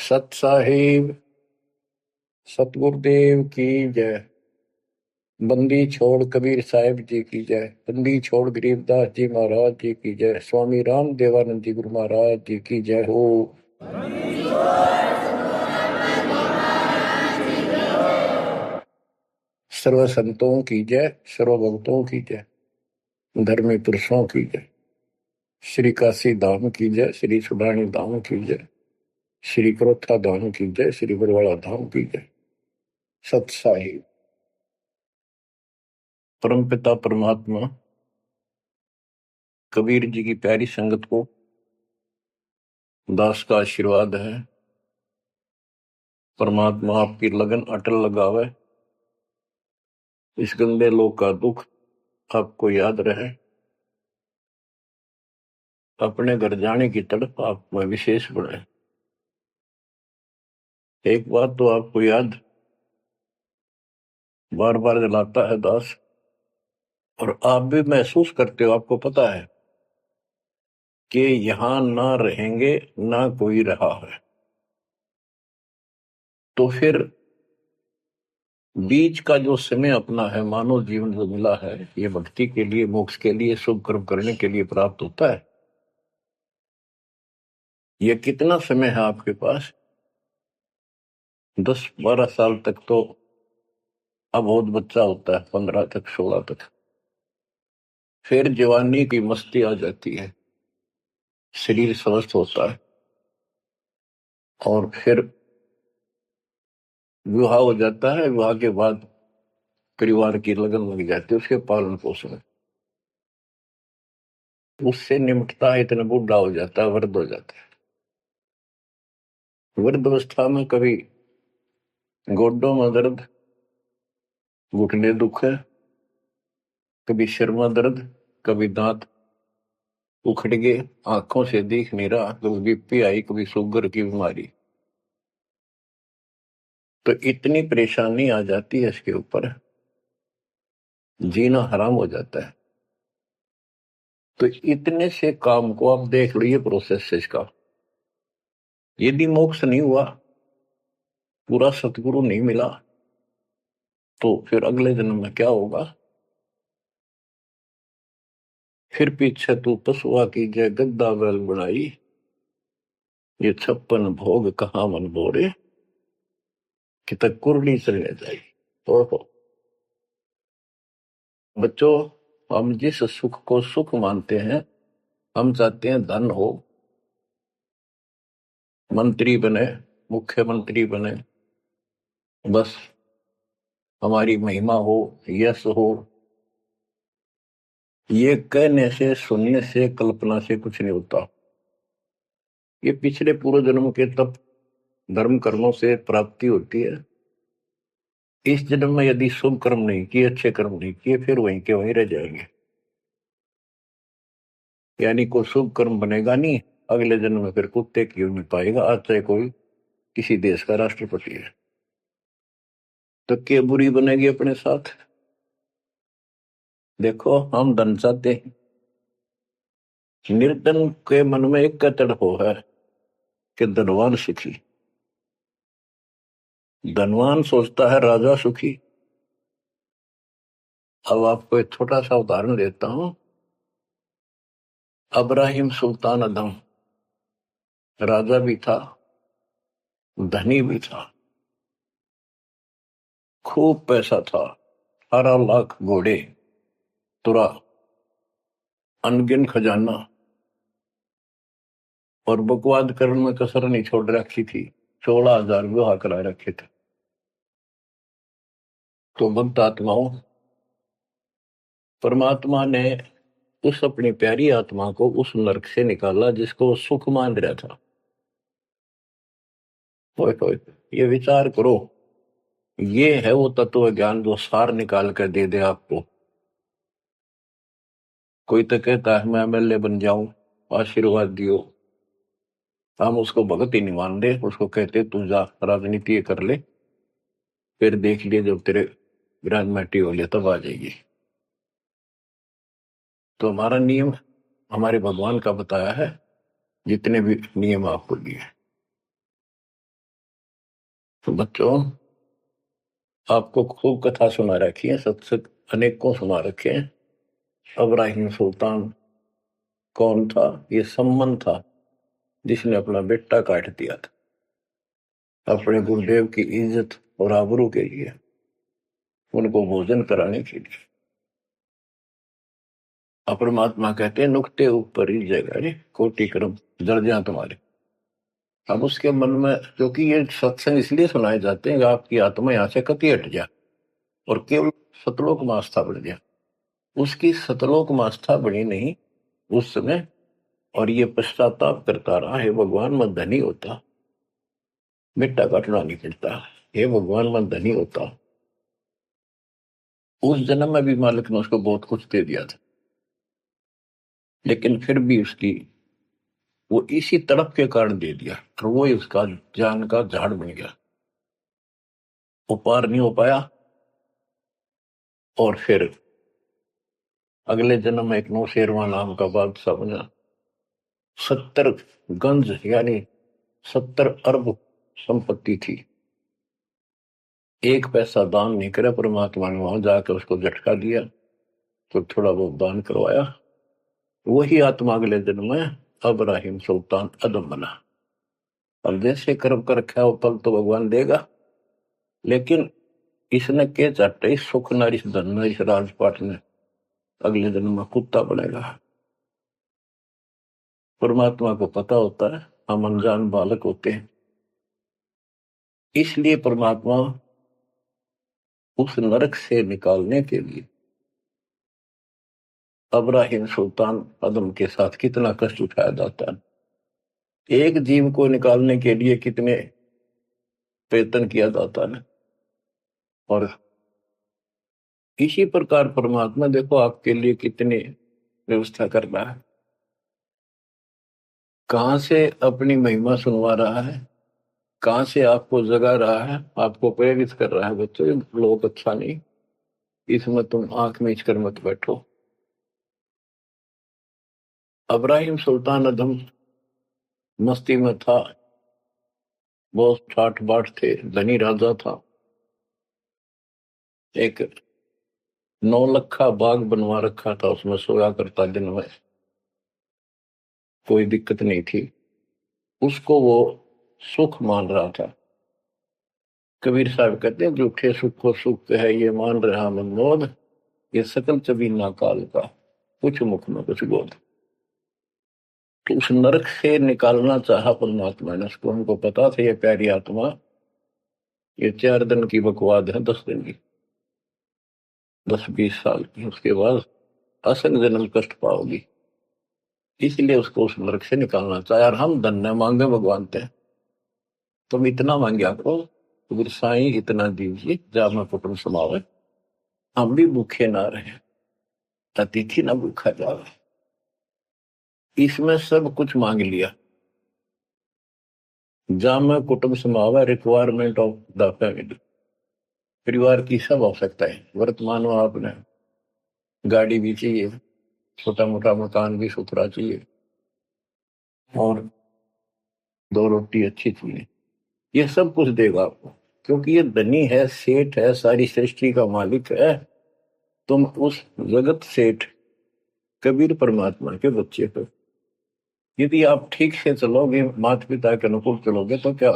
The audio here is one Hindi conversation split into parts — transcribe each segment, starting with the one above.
सत साहिब सतगुरुदेव की जय। बंदी छोड़ कबीर साहिब जी की जय। बंदी छोड़ गरीबदास जी महाराज जी की जय। स्वामी राम देवानंद जी गुरु महाराज जी की जय हो। सर्व संतों की जय, सर्व भक्तों की जय, धर्मी पुरुषों की जय। श्री काशी धाम की जय, श्री सुडानी धाम की जय, श्री क्रोथा धाम की जय, श्री बरवाड़ा धाम की जय। सत साहिब परमपिता परमात्मा कबीर जी की प्यारी संगत को दास का आशीर्वाद है। परमात्मा आपकी लगन अटल लगावे, इस गंदे लोग का दुख आपको याद रहे, अपने घर जाने की तड़प आप में विशेष बढ़े। एक बात तो आपको याद बार बार दिलाता है दास, और आप भी महसूस करते हो, आपको पता है कि यहां ना रहेंगे ना कोई रहा है, तो फिर बीच का जो समय अपना है, मानव जीवन जो मिला है, ये भक्ति के लिए, मोक्ष के लिए, शुभ कर्म करने के लिए प्राप्त होता है। ये कितना समय है आपके पास? 10-12 साल तक तो अब बहुत बच्चा होता है, 15 तक, 16 तक, फिर जवानी की मस्ती आ जाती है, शरीर स्वस्थ होता है, और फिर विवाह हो जाता है। विवाह के बाद परिवार की लगन लग जाती है, उसके पालन पोषण, उससे निमटता है, इतना बूढ़ा हो जाता है, वृद्ध हो जाता है। वृद्धावस्था में कभी गोड्डों में दर्द, घुटने दुख है, कभी सिर में दर्द, कभी दांत उखड़ गए, आंखों से दिख नहीं रहा, कभी बीपी आई, कभी शुगर की बीमारी, तो इतनी परेशानी आ जाती है, इसके ऊपर जीना हराम हो जाता है। तो इतने से काम को आप देख लो, ये प्रोसेस है इसका। यदि मोक्ष नहीं हुआ, पूरा सतगुरु नहीं मिला, तो फिर अगले जन्म में क्या होगा? फिर पीछे तू पशुआ की जय गद्दा बैल बनाई, ये 56 भोग कहाँ मन बोरे, कि तक कुरली चलने जाई। तो बच्चों, हम जिस सुख को सुख मानते हैं, हम चाहते हैं धन हो, मंत्री बने, मुख्यमंत्री बने, बस हमारी महिमा हो, यश हो। ये कहने से, सुनने से, कल्पना से कुछ नहीं होता। ये पिछले पूर्व जन्म के तप धर्म कर्मों से प्राप्ति होती है। इस जन्म में यदि शुभ कर्म नहीं किए, अच्छे कर्म नहीं किए, फिर वहीं के वहीं रह जाएंगे, यानी कोई शुभ कर्म बनेगा नहीं। अगले जन्म में फिर कुत्ते क्यों नहीं पाएगा, आज चाहे कोई किसी देश का राष्ट्रपति है, तो क्या बुरी बनेगी अपने साथ? देखो, हम धन चाहते हैं, निर्धन के मन में एक कतड़ हो है कि धनवान सुखी। धनवान सोचता है राजा सुखी। अब आपको एक छोटा सा उदाहरण देता हूं। अब्राहिम सुल्तान अदम राजा भी था, धनी भी था, खूब पैसा था, 18 लाख घोड़े, तुरा, अनगिन खजाना, और बकवाद करने में कसर नहीं छोड़ रखी थी। 16,000 विवाह करा रखे थे। तो भक्त आत्माओं, परमात्मा ने उस अपनी प्यारी आत्मा को उस नरक से निकाला जिसको सुख मान रहा था। ओए, ये विचार करो, ये है वो तत्व ज्ञान जो सार निकाल कर दे दे आपको। कोई तो कहता है मैं एमएलए बन जाऊं, आशीर्वाद दियो, हम उसको भगत ही नहीं मान दे, उसको कहते तू जा राजनीति कर ले, फिर देख लिए जब तेरे ग्रेजुएटी हो लिया तब आ जाएगी। तो हमारा नियम हमारे भगवान का बताया है, जितने भी नियम आपको दिए। तो बच्चों, आपको खूब कथा सुना रखी है, सत्संग अनेक को सुना रखे हैं। इब्राहिम सुल्तान कौन था? ये सम्मन था जिसने अपना बेटा काट दिया था अपने गुरुदेव की इज्जत और आबरू के लिए, उनको भोजन कराने के लिए। परमात्मा कहते हैं नुक्ते ऊपर ही जगह रे कोटि क्रम दर्जा तुम्हारे। अब उसके मन में, क्योंकि ये सत्संग इसलिए सुनाए जाते हैं कि आपकी आत्मा यहाँ से कति हट जाए और केवल सतलोक में आस्था बढ़ जाए। उसकी सतलोक में आस्था बनी नहीं उस समय, और ये पश्चाताप करता रहा, हे भगवान मैं धनी होता, बेटा काटना नहीं पड़ता, हे भगवान मैं धनी होता। उस जन्म में भी मालिक ने उसको बहुत कुछ दे दिया था, लेकिन फिर भी उसकी वो इसी तड़प के कारण दे दिया, और वो ही उसका जान का झाड़ बन गया, वो पार नहीं हो पाया। और फिर अगले जन्म में एक नौशेरवा नाम का बादशाह बना। 70 गंज यानी 70 अरब संपत्ति थी। एक पैसा दान नहीं करे, परमात्मा ने वहां जाकर उसको झटका दिया तो थोड़ा बहुत दान करवाया। वही आत्मा अगले जन्म में इब्राहिम सुल्तान अदम बना। अब जैसे कर्म कर रखा है वो फल तो भगवान देगा, लेकिन इसने के चाटे सुख न इस धन न इस राजपाट में अगले जन्म में कुत्ता बनेगा। परमात्मा को पता होता है हम अनजान बालक होते हैं, इसलिए परमात्मा उस नरक से निकालने के लिए इब्राहिम सुल्तान अदम के साथ कितना कष्ट उठाया जाता है। एक जीव को निकालने के लिए कितने प्रयत्न किया जाता है। और इसी प्रकार परमात्मा देखो आपके लिए कितनी व्यवस्था कर रहा है, कहां से अपनी महिमा सुनवा रहा है, कहां से आपको जगा रहा है, आपको प्रेरित कर रहा है। बच्चों लोग अच्छा नहीं, इसमें तुम आंख मीच कर मत बैठो। इब्राहिम सुल्तान अदम मस्ती में था, बहुत ठाठ बाट थे, धनी राजा था। एक 9 लखा बाग बनवा रखा था, उसमें सोया करता दिन में, कोई दिक्कत नहीं थी उसको, वो सुख मान रहा था। कबीर साहब कहते हैं झूठे सुखो सुख है ये मान रहा मनमोद, ये सकल चबीना काल का कुछ मुख में कुछ बोध। तो उस नरक से निकालना चाहा परमात्मा ने उसको, हमको पता था ये प्यारी आत्मा ये 4 दिन की बकवाद है, 10 दिन की, 10-20 साल की, उसके बाद असन जन्म कष्ट पाओगी। इसलिए उसको उस नरक से निकालना चाहे। और हम धन्य मांगे भगवान थे, तुम इतना मांगे करो तो साईं इतना दीजिए जा मैं कुटुंब समावे, हम भी भूखे ना रहे, अतिथि ना भूखा जावे। इसमें सब कुछ मांग लिया। जा मैं कुटुंब समावे, रिक्वायरमेंट ऑफ द फैमिली, परिवार की सब आवश्यकता है। वर्तमान में आपने गाड़ी भी चाहिए, छोटा मोटा मकान भी सुथरा चाहिए, और 2 रोटी अच्छी चाहिए, ये सब कुछ देगा आपको, क्योंकि ये धनी है, सेठ है, सारी सृष्टि का मालिक है। तुम उस जगत सेठ कबीर परमात्मा के बच्चे हो। यदि आप ठीक से चलोगे, माता पिता के अनुकूल चलोगे, तो क्या,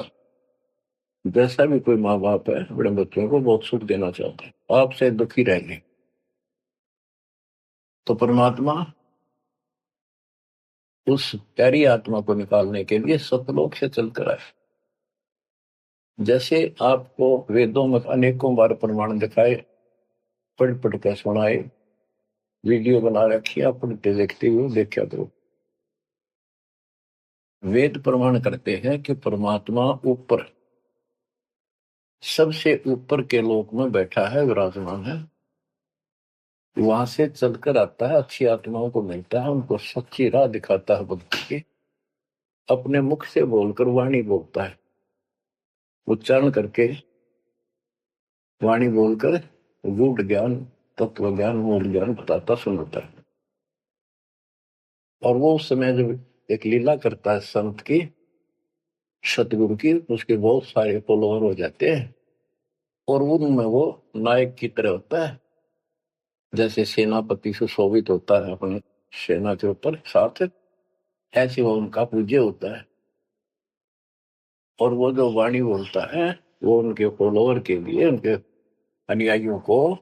जैसा भी कोई माँ बाप है अपने बच्चों को बहुत सुख देना चाहते हैं, आपसे दुखी रहेंगे। तो परमात्मा उस प्यारी आत्मा को निकालने के लिए सतलोक से चलकर आए। जैसे आपको वेदों में अनेकों बार प्रमाण दिखाए, पढ़ पढ़ कर सुनाए, वीडियो बना रखी, आप पढ़ते देखते हुए देखा करो। वेद प्रमाण करते हैं कि परमात्मा ऊपर, सबसे ऊपर के लोक में बैठा है, विराजमान है, वहां से चलकर आता है, अच्छी आत्माओं को मिलता है, उनको सच्ची राह दिखाता है भक्ति की, अपने मुख से बोलकर वाणी बोलता है, उच्चारण करके वाणी बोलकर गूढ़ ज्ञान, तत्व ज्ञान, मूल ज्ञान बताता सुनाता है। और वो उस समय जब एक लीला करता है संत की, सतगुरु की, उसके बहुत सारे फॉलोअर हो जाते हैं और उनमें वो नायक की तरह होता है, जैसे सेनापति सुशोभित होता है अपने सेना के ऊपर साथ, ऐसे वो उनका पूज्य होता है। और वो जो वाणी बोलता है वो उनके फॉलोअर के लिए, उनके अनुयायियों को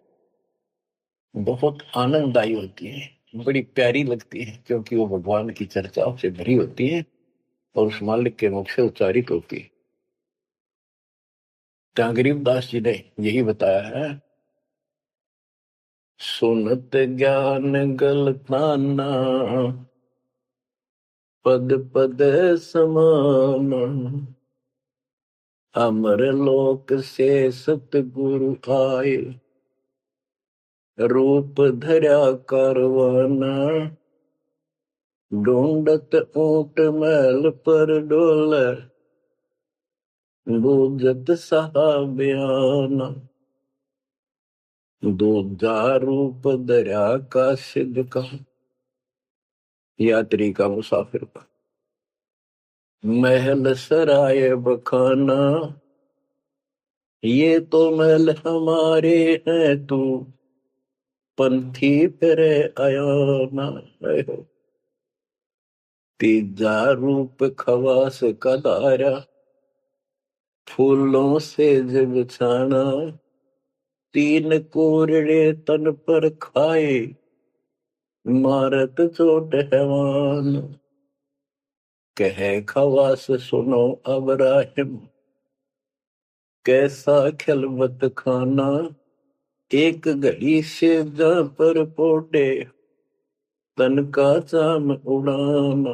बहुत आनंददायी होती है, बड़ी प्यारी लगती है, क्योंकि वो भगवान की चर्चाओं से भरी होती है और उस मालिक के मुख से उच्चारित होती है। तो गरीबदास जी ने यही बताया है, सुनत ज्ञान गलताना, पद पद समान, अमर लोक से सतगुरु आए, रूप धरा कारवाना, ढूंढत ऊंट मैल पर डोले, बूझत साहबियाना, दूजा रूप धरा का सिद्ध का, यात्री का, मुसाफिर का, महल सराय बखाना, ये तो महल हमारे हैं, तू पंथी फिरे आयाना। तीजा रूप खवास का दारा, फूलों से जब छाना, तीन कोरड़े तन पर खाए, मारत चोट हैवान, कहे खवास सुनो अबराहिम, कैसा खिलवत खाना, एक घड़ी से जा पर पोटे, तन का चाम उड़ाना,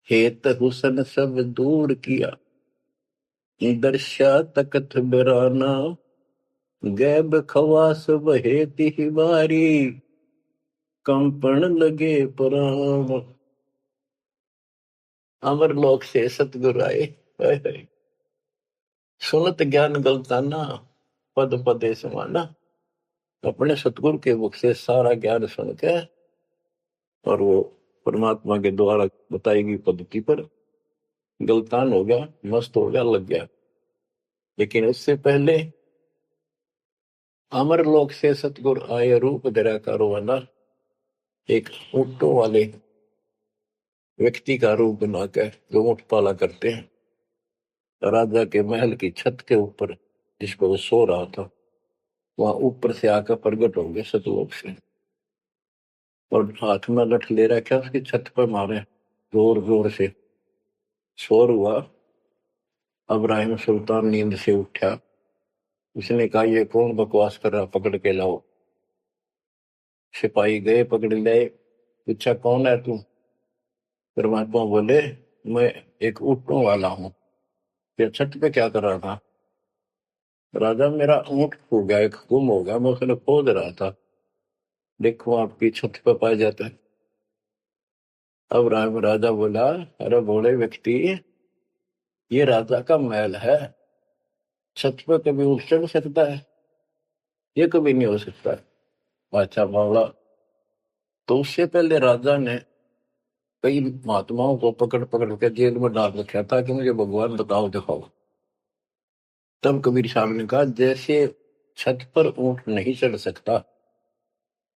हेत हुसन सब दूर किया, दर्शा तकत बिराना, गैब खवास बहे ती बारी, कंपन लगे प्राण, अमर लोक से सतगुरु आए, सुनत ज्ञान गलताना, पद पदे समाना। अपने सतगुरु के मुख से सारा ज्ञान सुन के और वो परमात्मा के द्वारा बताई गई पद्धति पर गलतान हो गया, मस्त हो गया, लग गया। लेकिन उससे पहले अमर लोक से सतगुरु आए, रूप धरा कारवाना, एक ऊंटों वाले व्यक्ति का रूप बनाकर जो ऊंट पाला करते हैं, राजा के महल की छत के ऊपर जिस पर वो सो रहा था, वहां ऊपर से आकर प्रकट होंगे सतलोक से, और हाथ में लठ ले रखा, उसकी छत पर मारे जोर जोर से। शोर हुआ, अब्राहिम सुल्तान नींद से उठा, उसने कहा ये कौन बकवास कर रहा, पकड़ के लाओ। सिपाही गए, पकड़ लाए, पूछा कौन है तू। परमात्मा बोले मैं एक ऊँटों वाला हूँ। फिर छत पे क्या कर रहा था। राजा मेरा ऊँट खो गया, एक गुम हो गया, मैं उसने खोज रहा था, देखो आपकी छत पे पाया जाता है। अब राजा बोला अरे भोले व्यक्ति, ये राजा का महल है, छत पे कभी उठ चढ़ सकता है, ये कभी नहीं हो सकता। अच्छा बावला। तो उससे पहले राजा ने कई महात्माओं को पकड़ पकड़ के जेल में डाल रखा था कि मुझे भगवान बताओ दिखाओ। तब कबीर साहब ने कहा जैसे छत पर ऊंट नहीं चढ़ सकता,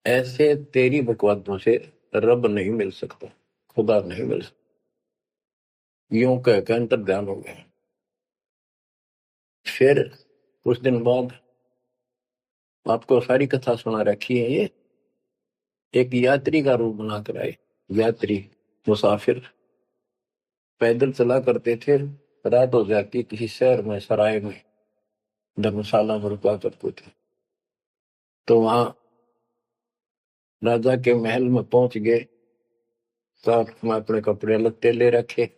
ऐसे तेरी बकवादों से रब नहीं मिल सकता, खुदा नहीं मिल सकता। यूं कहकर अंतर ध्यान हो गया। फिर कुछ दिन बाद आपको सारी कथा सुना रखी है, ये एक यात्री का रूप बनाकर आए। यात्री, मुसाफिर, पैदल चला करते थे, रात हो जाती किसी शहर में, सराय में, धर्मशाला में रुका करते थे। तो वहां राजा के महल में पहुंच गए, साथ में अपने कपड़े लत्ते ले रखे,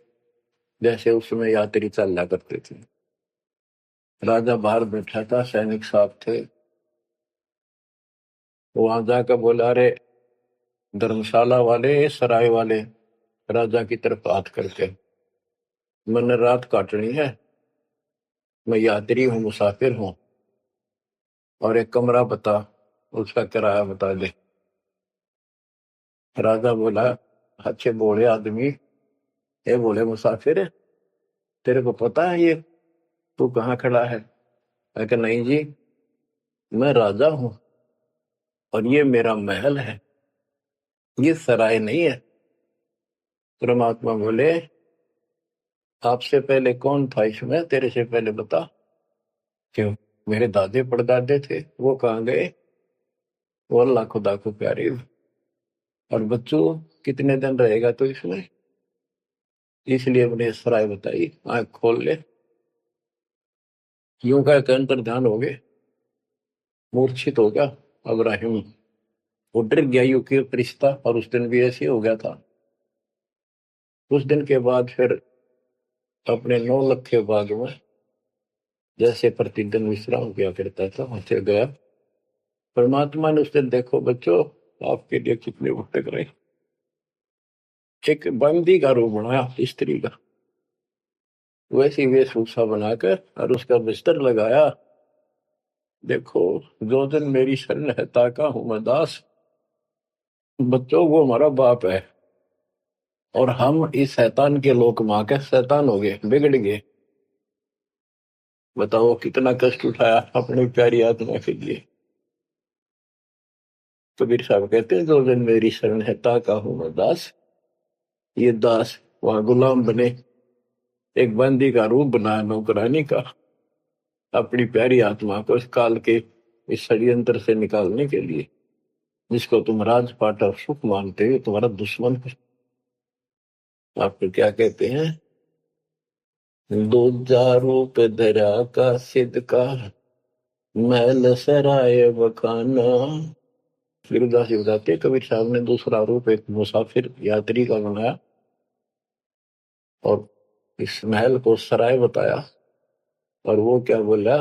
जैसे उसमें यात्री चला करते थे। राजा बाहर बैठा था, सैनिक साहब थे। वहां जाकर बोला अरे धर्मशाला वाले, सराय वाले, राजा की तरफ हाथ करके, मैंने रात काटनी है, मैं यात्री हूँ, मुसाफिर हूँ, और एक कमरा बता, उसका किराया बता दे। राजा बोला अच्छे बोले आदमी, ये बोले मुसाफिर, तेरे को पता है ये तू कहाँ खड़ा है? मैं कहा नहीं जी, मैं राजा हूं और ये मेरा महल है, ये सराय नहीं है। परमात्मा बोले आपसे पहले कौन था इसमें, तेरे से पहले बता। क्यों? मेरे दादे परदादे थे, वो कहाँ गए? वो अल्लाह खुदा को प्यारे। और बच्चों कितने दिन रहेगा तो इसमें, इसलिए मैंने सराय बताई, आंख खोल ले। यूं कह के अंतर ध्यान हो गए, मूर्छित हो गया अब्राहिम। वो डर गया यू की रिश्ता, और उस दिन भी ऐसे हो गया था। उस दिन के बाद फिर अपने 9 लाख के बाग में जैसे प्रतिदिन विश्राम किया करता था वहां गया। परमात्मा ने उस दिन, देखो बच्चों आपके लिए कितने भटक रहे, एक बंदी का रूप बनाया स्त्री का, वैसी वेशभूषा बनाकर और उसका बिस्तर लगाया। देखो जो दिन मेरी शरण है ताका हूं मैं दास। बच्चों वो हमारा बाप है, और हम इस शैतान के लोक मां के शैतान हो गए, बिगड़ गए। बताओ कितना कष्ट उठाया अपनी प्यारी आत्मा के लिए। कबीर साहब कहते हैं जो दिन मेरी शरण है ताका हूं मैं दास। ये दास वहां गुलाम बने, एक बंदी का रूप बनाया नौकरानी का, अपनी प्यारी आत्मा को इस काल के इस षड्यंत्र से निकालने के लिए। जिसको तुम राजपाट और सुख मानते हो तुम्हारा दुश्मन है। आपको क्या कहते हैं? दूजा रूप धरा का सिद्ध का, महल सराय बखाना। फिरदास जी बताते हैं, कबीर साहब ने दूसरा रूप एक मुसाफिर यात्री का बनाया और इस महल को सराय बताया। और वो क्या बोला?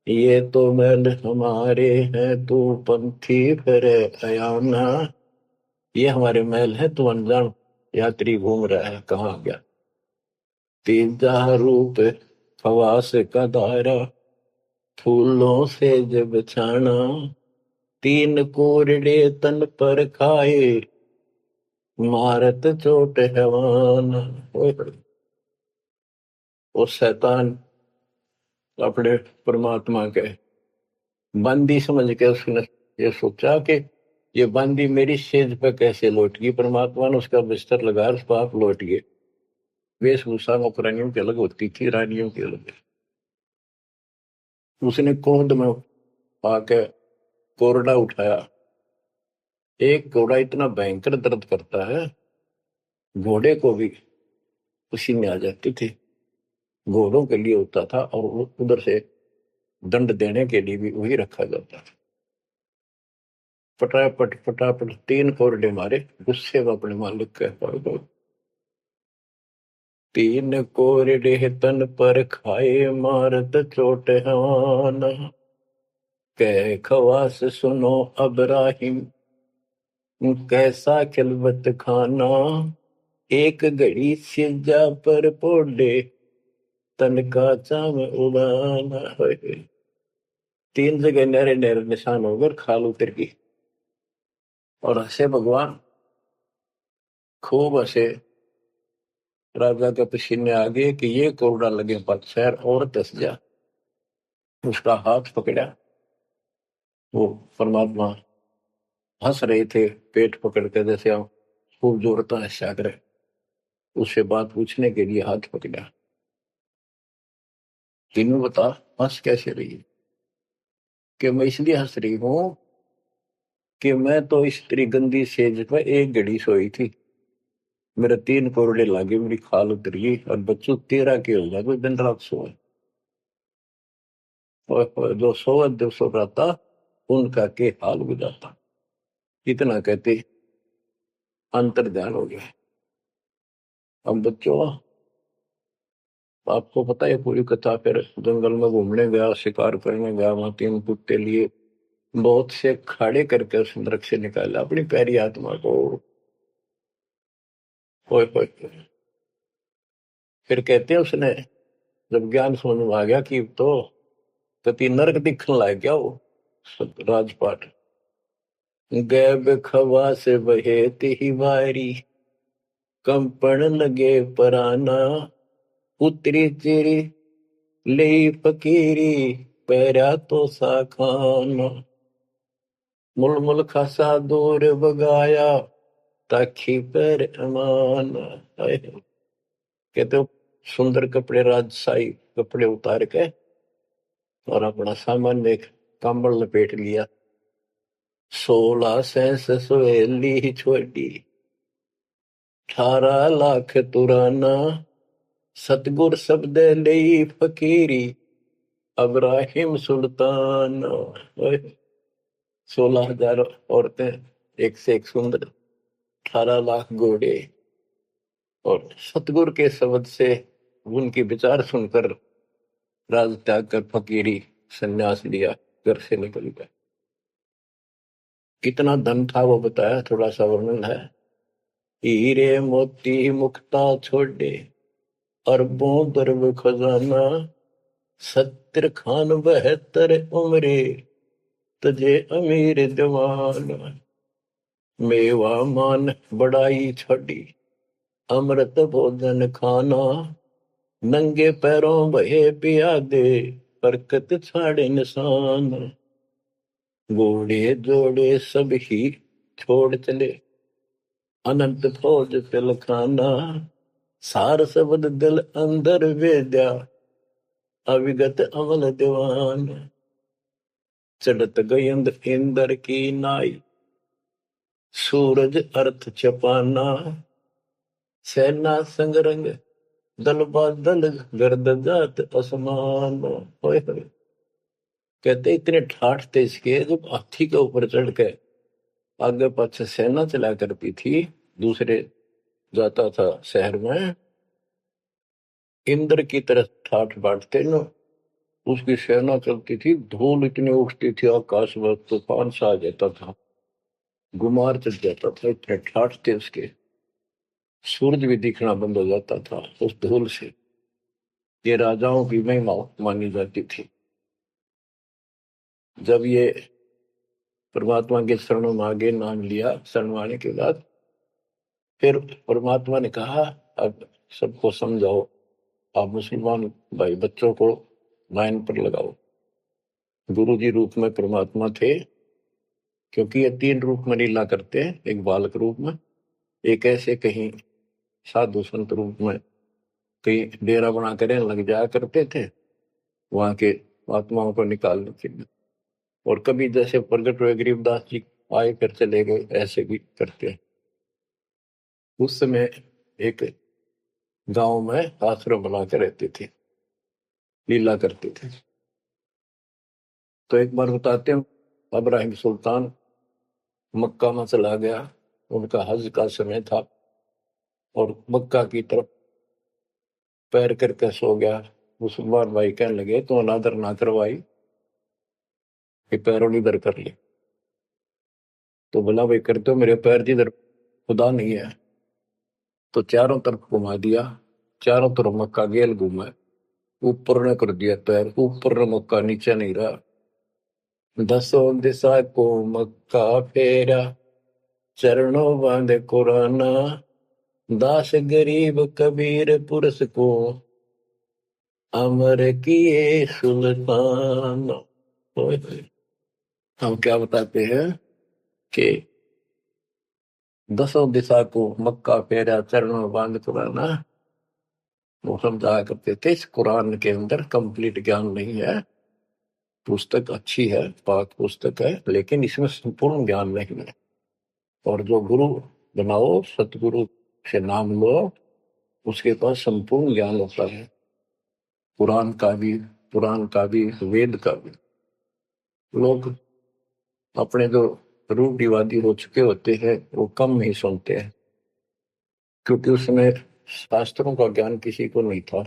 ये तो महल हमारे हैं तू पंथी फिर अयाना। ये हमारे महल है, तू अनजान यात्री घूम रहा है, कहाँ गया? तीजा रूप खवास का दायरा, फूलों से जब छाना। तीन कोरडे तन पर खाए, मारत चोट हैवान। वो शैतान अपने परमात्मा के बंदी समझ के उसने ये सोचा कि ये बंदी मेरी सेज पे कैसे लौट गई। परमात्मा ने उसका बिस्तर लगा, उस पाप लौट गए। वेशभूषा नौकरानियों की अलग होती थी, रानियों की अलग। उसने क्रोध में आके कोरडा उठाया। एक घोड़ा इतना भयंकर दर्द करता है, घोड़े को भी पसीने आ जाती थी। घोड़ों के लिए होता था और उधर से दंड देने के लिए भी वही रखा जाता था। फटाफट फटाफट 3 कोरडे मारे, गुस्से में अपने मालिक के पास। 3 कोरडे तन पर खाए, मारत चोट हवान। कह खवास सुनो अब्राहिम, कैसा खिलवत खाना। एक घड़ी सिजा पर पोडे, तन का चाम उड़ाना। 3 जगह नहरे नहरे निशान होकर खाल उतर गई। और हंसे भगवान, खूब हंसे। राजा के पसीने आ गए कि ये कोरडा लगे पर शहर और दस जा। उसका हाथ पकड़ा, वो परमात्मा हंस रहे थे पेट पकड़ के, जैसे हम खूब जोरता है सागर। उससे बात पूछने के लिए हाथ पकड़ा। तीनों बता हंस कैसे रही है? कि मैं इसलिए हंस रही हूं कि मैं तो स्त्री गंदी सेज पर एक घड़ी सोई थी, मेरे 3 कोरडे लागे, मेरी खाल उतरी, और बच्चों 13 के हो गया, कोई दिन रात सोए। और जो सोवत दिवसों रहता उनका के हाल गुजारता। इतना कहते अंतर ध्यान हो गया। अब बच्चों आपको पता है पूरी कथा। फिर जंगल में घूमने गया, शिकार करने गया, वहां 3 कुत्ते लिए, बहुत से खाड़े करके उस नरक से निकाला अपनी प्यारी आत्मा को। ओए होए। फिर कहते हैं उसने जब ज्ञान समझ में आ गया कि तो कति नरक दिखने लग गया वो राजपाट। गैब खवा से बहेती ही वारी, कंपन लगे पराना। उतरी तेरी ले फकीरी पैरा तो सा खाना मुलमुल खासा दूर बगाया ताखी पर अमान। कहते हो सुंदर कपड़े राजशाही कपड़े उतार के और अपना सामान एक कंबल लपेट लिया। 16 सेंस सवेली छोड़ी 18 लाख तुराना सतगुर शब्द ले फकीरी अब्राहिम सुल्तान। 16,000 औरतें एक से एक सुंदर 18 लाख घोड़े और सतगुरु के शब्द से उनकी विचार सुनकर राज त्याग कर फकीरी संन्यास लिया, घर से निकल गया। कितना धन था वो बताया, थोड़ा सा वर्णन है। हीरे मोती मुक्ता छोड़े अरबों दरब खजाना 70 खान 72 उम्रे तुझे अमीर जवान। मेवा मान बड़ाई छोड़ी अमृत भोजन खाना नंगे पैरों बहे पियादे बरकत छाड़े निशान। घोड़े जोड़े सब ही छोड़ चले अनंत फौज पिलखाना सार शब्द दिल अंदर वेद्या अविगत अमल दीवान। चढ़त गयंद इंदर की नाई सूरज अर्थ चपाना सेना संगरंग दल बादल गर्द जात असमान। कहते इतने ठाठ थे इसके, जब हाथी के ऊपर चढ़ के आगे पाछे सेना चला करती थी, दूसरे जाता था शहर में, इंद्र की तरह ठाठ बांटते न, उसकी सेना चलती थी, धूल इतनी उठती थी आकाश में, तूफान सा आ जाता था, गुमार चढ़ जाता था, इतने ठाठ थे उसके। सूरज भी दिखना बंद हो जाता था उस धूल से। ये राजाओं की महिमा मानी जाती थी। जब ये परमात्मा के शरणों में आगे नाम लिया, शरण आने के बाद फिर परमात्मा ने कहा अब सबको समझाओ, आप मुसलमान भाई बच्चों को लाइन पर लगाओ। गुरु जी रूप में परमात्मा थे, क्योंकि ये 3 रूप में लीला करते हैं, एक बालक रूप में, एक ऐसे कहीं साधु संत रूप में कहीं डेरा बना कर लग जाया करते थे वहां के आत्माओं को निकालने के लिए, और कभी जैसे प्रगट हुए गरीबदास जी आए फिर चले गए, ऐसे भी करते हैं। उस समय एक गांव में आश्रम बना कर रहते थे, लीला करते थे। तो एक बार बताते हैं, इब्राहिम सुल्तान मक्का में चला गया, उनका हज का समय था, और मक्का की तरफ पैर करके सो गया। मुसलमान भाई कहने लगे तो अनादर ना करवाई, कि पैरों इधर कर ले। तो बोला भाई करते हो, मेरे पैर जिधर खुदा नहीं है। तो चारों तरफ घुमा दिया, चारों तरफ मक्का गेल घूमा, ऊपर ने कर दिया पैर, ऊपर ने मक्का, नीचे नहीं रहा। 10 दिशा को मक्का फेरा चरणों बांधे कुराना दास गरीब कबीर पुरुष को अमर किए सुल्तान। हम क्या बताते हैं कि 10 दिशा को मक्का फेरा चरणों बांध कुराना, वो समझाया करते थे। इस कुरान के अंदर कंप्लीट ज्ञान नहीं है, पुस्तक अच्छी है, पाक पुस्तक है, लेकिन इसमें संपूर्ण ज्ञान नहीं है। और जो गुरु बनाओ, सतगुरु से नाम लो, उसके पास संपूर्ण ज्ञान होता है, कुरान का भी, पुराण का भी, वेद का भी। लोग अपने जो रूढ़िवादी हो चुके होते हैं वो कम ही सुनते हैं, क्योंकि उसमें शास्त्रों का ज्ञान किसी को नहीं था।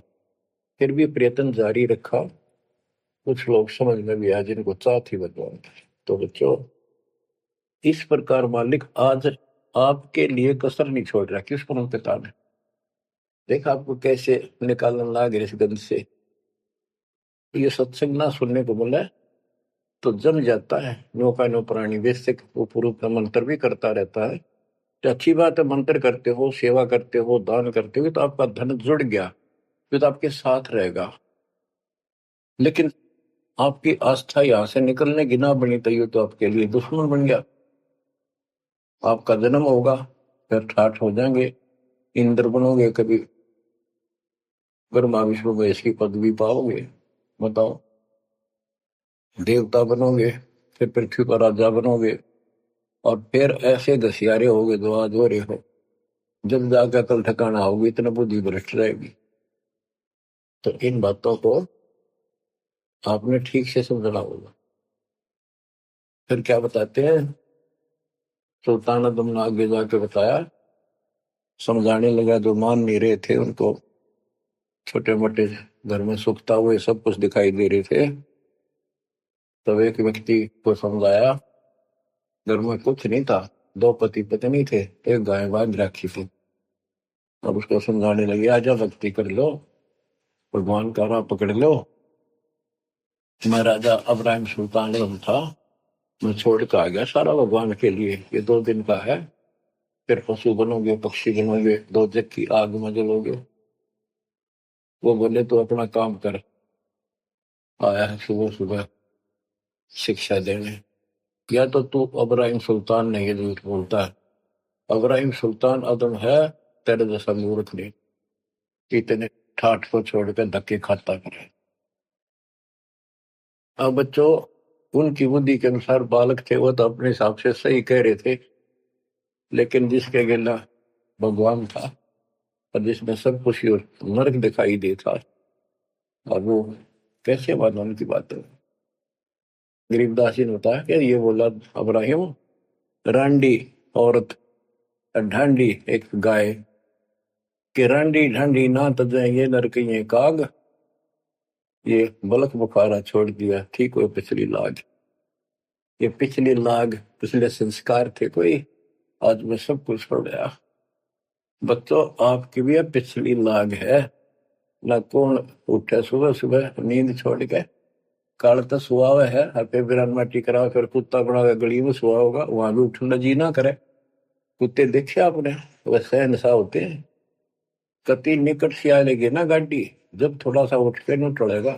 फिर भी प्रयत्न जारी रखा, कुछ लोग समझ में भी आए जिनको चाह थी भगवान। तो बच्चों, इस प्रकार मालिक आज आपके लिए कसर नहीं छोड़ रहा। किस पर पिता ने देखा आपको कैसे निकालने लग इस गंध से। ये सत्संग ना सुनने को बोला तो जम जाता है, नौका नो प्राणी वैसे वो पूर्व का मंत्र भी करता रहता है। तो अच्छी बात है, मंत्र करते हो, सेवा करते हो, दान करते हो, तो आपका धन जुड़ गया, जो तो आपके साथ रहेगा। लेकिन आपकी आस्था यहां से निकलने की ना बनी तो ये तो आपके लिए दुश्मन बन गया। आपका जन्म होगा, फिर ठाठ हो जाएंगे, इंद्र बनोगे, कभी ब्रह्मा विष्णु महेश की पदवी पाओगे, बताओ, देवता बनोगे, फिर पृथ्वी पर राजा बनोगे, और फिर ऐसे घसियारे होगे जो आज हो रहे हो। जब जाकर कल ठिकाना होगी, इतना बुद्धि भ्रष्ट रहेगी। तो इन बातों को आपने ठीक से समझना होगा। फिर क्या बताते हैं, सुल्तान आदम ने आगे जाके बताया, समझाने लगा। जो मान नहीं रहे थे उनको छोटे मोटे घर में सुखता हुए सब कुछ दिखाई दे रहे थे, तब एक व्यक्ति को समझाया। घर में कुछ नहीं था, दो पति पत्नी थे, एक गाय बांध रखी थी। अब उसको समझाने लगे, आजा भक्ति कर लो, भगवान का राह पकड़ लो। मैं राजा अब्राहिम सुल्तान आजम था, मैं छोड़ कर आ गया सारा भगवान के लिए, ये 2 दिन का है। फिर पशु बनोगे, पक्षी बनोगे, दो जग की आग में जलोगे। वो बोले तो अपना काम कर, आया है सुबह सुबह शिक्षा देने। या तो तू अब्राहिम सुल्तान नहीं है, झूठ बोलता है। अब्राहिम सुल्तान आदम है, तेरे जैसा मूर्ख नहीं, इतने ठाठ को छोड़कर धक्के खाता करे। अब बच्चों, उनकी बुद्धि के अनुसार बालक थे, वो तो अपने हिसाब से सही कह रहे थे। लेकिन जिसके गिला भगवान था और जिसमें सब कुछ नरक दिखाई देता, और वो कैसे माना उनकी बात है। गरीबदास जी ने बताया कि ये बोला अब्राहिम, रांडी औरत, ढांडी एक गाय, कि रांडी ढांडी ना तजे ये नरक ये काग, ये बलक बुखारा छोड़ दिया ठीक हो पिछली लाग। ये पिछली लाग, पिछले संस्कार थे कोई, आज मैं सब कुछ छोड़ गया। बच्चों, आपकी भी अब पिछली लाग है ना। कौन उठे सुबह सुबह नींद छोड़ के, काल तो सुआ हुआ है, हपे बिरान माटी करा, फिर कुत्ता बना के गली में सुआ होगा, वहां भी उठना जी ना करे। कुत्ते देखे आपने, वह सहन सा होते हैं। कति निकट से आ लेगी ना गाड़ी, जब थोड़ा सा उठ के न टलेगा।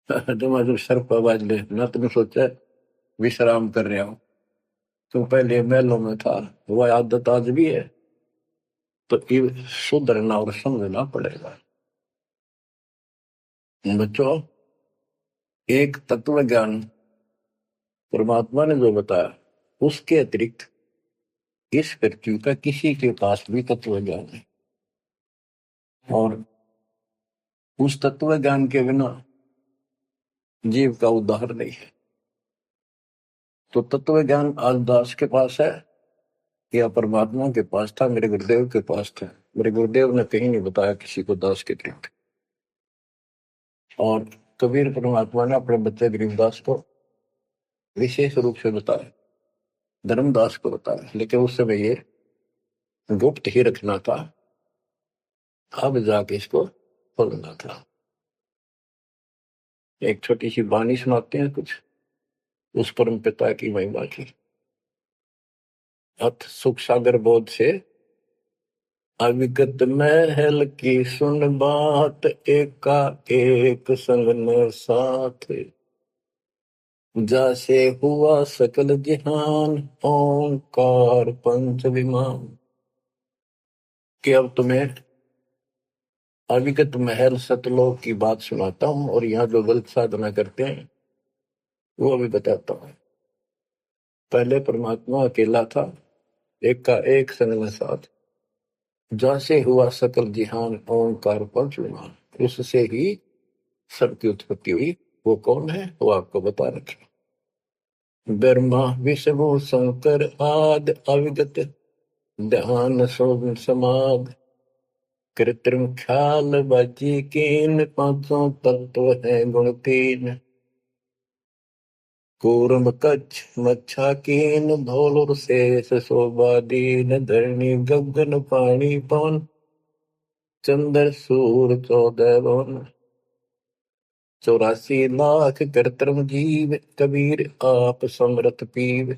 जब सर पर बाज ले ना, तुमने सोचा विश्राम कर रहा हूं। तो पहले महलों में था, वह आदत आज भी है। तो ये सुधरना और समझना पड़ेगा। बच्चों, एक तत्व ज्ञान परमात्मा ने जो बताया, उसके अतिरिक्त इस पृथ्वी का किसी के पास भी तत्व ज्ञान है। और उस तत्व ज्ञान के बिना जीव का उद्धार नहीं है। तो तत्व ज्ञान आज दास के पास है या परमात्मा के पास था, मेरे गुरुदेव के पास था। मेरे गुरुदेव ने कहीं नहीं बताया किसी को दास के अतिरिक्त। और कबीर परमात्मा ने अपने बच्चे गरीबदास को विशेष रूप से बताया, धर्मदास को बताया, लेकिन उस समय ये गुप्त ही रखना था। अब जाके इसको खोलना था। एक छोटी सी वाणी सुनाते हैं कुछ उस परम पिता की महिमा की। अथ सुख सागर बोध से अविगत महल की सुन बात, एका एक संग न साथ, जैसे हुआ सकल जहान, ओंकार पंच विमान। कि अब तुम्हें अविगत महल सतलोक की बात सुनाता हूं, और यहाँ जो गलत साधना करते हैं वो भी बताता हूं। पहले परमात्मा अकेला था, एक का एक संग में साथ, जैसे हुआ सकल जिहान, ओंकार पंच विमान। उससे ही सबकी उत्पत्ति हुई। वो कौन है, वो आपको बता रखे। ब्रह्मा विष्णु शंकर आदि, अविगत ध्यान समाध, कृत्रिम ख्याल बाजी कीन, पांचों तत्व है गुण तीन। कूर्म कच्छ मच्छा कीन, धौल और शेष शोभा दीन, धरणी गगन पानी पवन, चंद्र सूर 14 भवन। 84 लाख कृत्रिम जीव, कबीर आप समरथ पीव।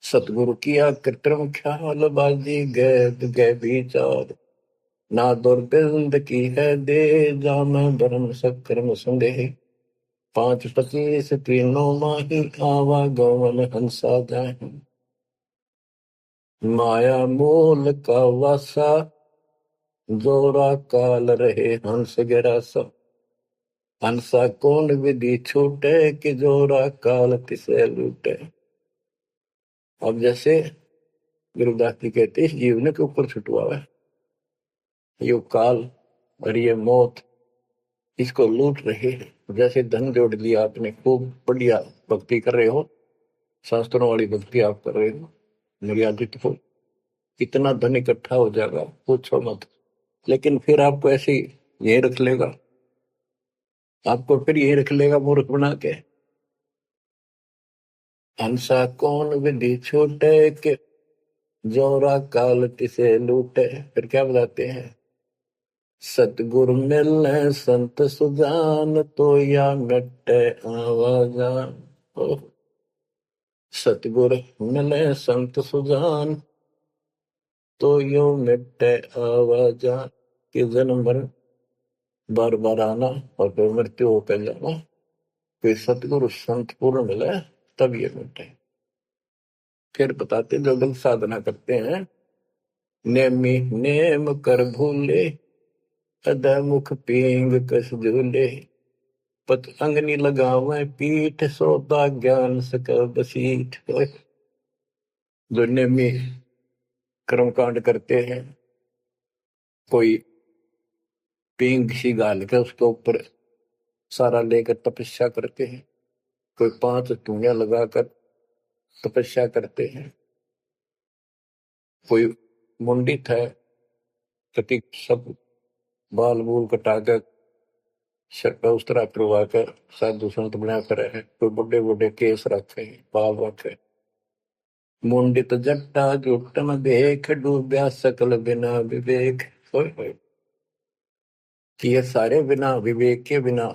सतगुरु किया कृत्रिम ख्याल बाजी, गैब गै विचार, ना दुर्बिंद की है दे, जाम धर्म सक्रम संदेह। 5:25 तीनों माही, आवा गवन हंसा जाए। माया मूल का वासा, जोरा काल रहे हंस गिरासा। हंसा कौन विधि छूटे, कि जोरा काल तिसे लूटे। अब जैसे गुरुदास जी कहते हैं, इस जीवन के ऊपर छुटवा है ये काल और ये मौत, इसको लूट रहे हैं। जैसे धन जोड़ लिया आपने, खूब बढ़िया भक्ति कर रहे हो, शास्त्रों वाली भक्ति आप कर रहे हो, मर्यादित हो, इतना धन इकट्ठा हो जाएगा पूछो मत। लेकिन फिर आपको ऐसे यही रख लेगा, आपको फिर यही रख लेगा मूर्ख बना के। हंसा कौन विधि छूटे, के जोरा काल तिसे लूटे। फिर क्या बताते हैं, सतगुरु मिलने संत सुजान, तो या मिटे आवाजान। सतगुरु मिले संत सुजान, तो यो मिटे आवाजान। कि जन्म मरण बार बार आना और फिर मृत्यु होकर जाना, फिर सतगुरु संत पूर्ण मिले तब ये मिटे। फिर बताते जो गलत साधना करते हैं, नेमी नेम कर भूले, अधमुख पींग कस झूले। पत अंगनी लगावे पीठ, सोता ज्ञान सक बसीठ। जो नेमी कर्म कांड करते हैं, कोई पींग सी गाल के उसके ऊपर सारा लेकर तपस्या करते हैं, कोई 5 धूनिया लगाकर तपस्या करते हैं, कोई मुंडित है, कति सब बाल बूल कटाकर सर पर उस तरह करवा कर साधु संत बना कर है, कोई बड़े बड़े केस रखे, बाल रखे। मुंडित जट्टा जुटन देख, डूब्या सकल बिना विवेक। होय होय। कि ये सारे बिना विवेक के, बिना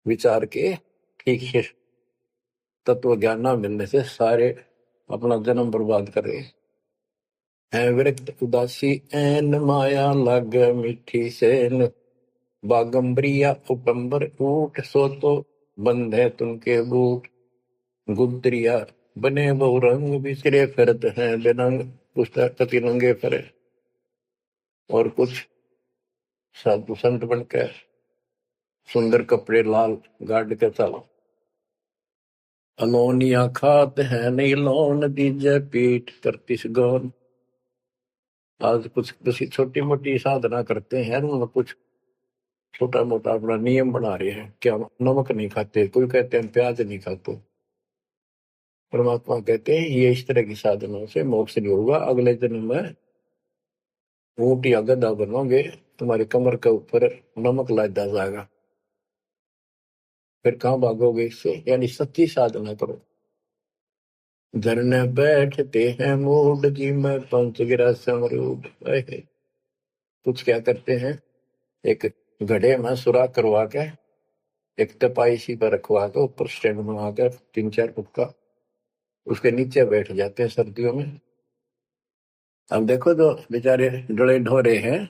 विचार के, ठीक से तत्व ज्ञान ना मिलने से सारे अपना जन्म बर्बाद कर रहे हैं। विरक्त उदासी ऐन, माया लग मीठी सेन। बागंबरिया उपंबर ऊट, सो तो बंधे तुमके बूट। गुदरिया बने बहु रंग, बिसरे फिरत हैं बिनंग। पुस्तक कति नंगे फिरे, और कुछ साधु संत बनकर सुंदर कपड़े लाल गाड़ के चलो। अलोनिया खात है नहीं लोन, दीजे पीठ करतिस गौन। आज कुछ किसी छोटी मोटी साधना करते हैं, उनमें कुछ छोटा मोटा अपना नियम बना रहे हैं। क्या नमक नहीं खाते, कोई कहते हैं प्याज नहीं खाते। परमात्मा कहते हैं ये इस तरह की साधनों से मोक्ष नहीं होगा, अगले जन्म में ऊंट या गधा बनोगे, तुम्हारी कमर के ऊपर नमक लादा जाएगा। फिर कहां भागोगे इससे, यानी सच्ची साधना करो। धरने बैठते हैं मूड, जी में पंच गिरा समरूड। कुछ क्या करते हैं, एक घड़े में सुराख करवा के, एक तपाई सी पर रखवा के, ऊपर स्टैंड बना कर 3-4 फुट का, उसके नीचे बैठ जाते हैं सर्दियों में। अब देखो जो बेचारे डले ढोरे हैं,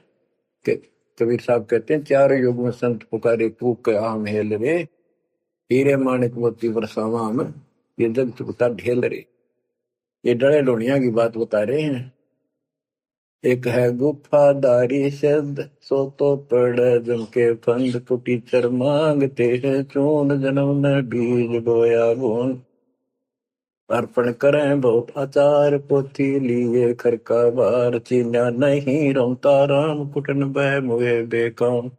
कि कबीर साहब कहते हैं, 4 युग में संत पुकारे कूक आम हेल रे। हीरे माणिक मोती बरसावा में, ये जग चुकता ढेल रे। ये डले ढोनिया की बात बता रहे हैं। एक है गुफादारी सिद्ध, सो तो पड़ जम के फंद। कुटीचर मांगते हैं चून, जन्म ने बीज बोया बूंद। अर्पण करें बहुत आचार, पोथी लिए खर का बार। चीन्या नहीं रमता राम, कुटन बह मुए बेकाम।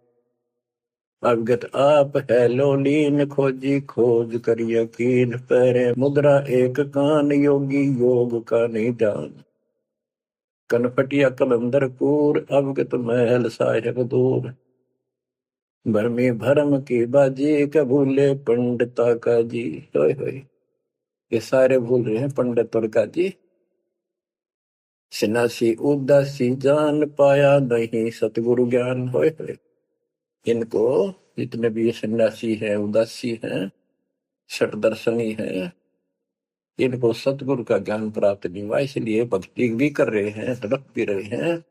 अवगत आप है लोलीन, खोजी खोज कर यकीन। पैरे मुद्रा एक कान, योगी योग का नहीं जान। कनपटिया कलंदर कूर, अवगत महल साहेब दूर। भरमी भरम की बाजी, के भूले पंडिता का जी। होय होय। ये सारे भूल रहे हैं पंडित और का जी। सन्यासी उदासी जान, पाया नहीं सतगुरु ज्ञान। होय होय। इनको जितने भी सन्यासी हैं, उदासी हैं, शट दर्शनी हैं, इनको सतगुरु का ज्ञान प्राप्त नहीं हुआ, इसलिए भक्ति भी कर रहे हैं, तड़प भी रहे हैं,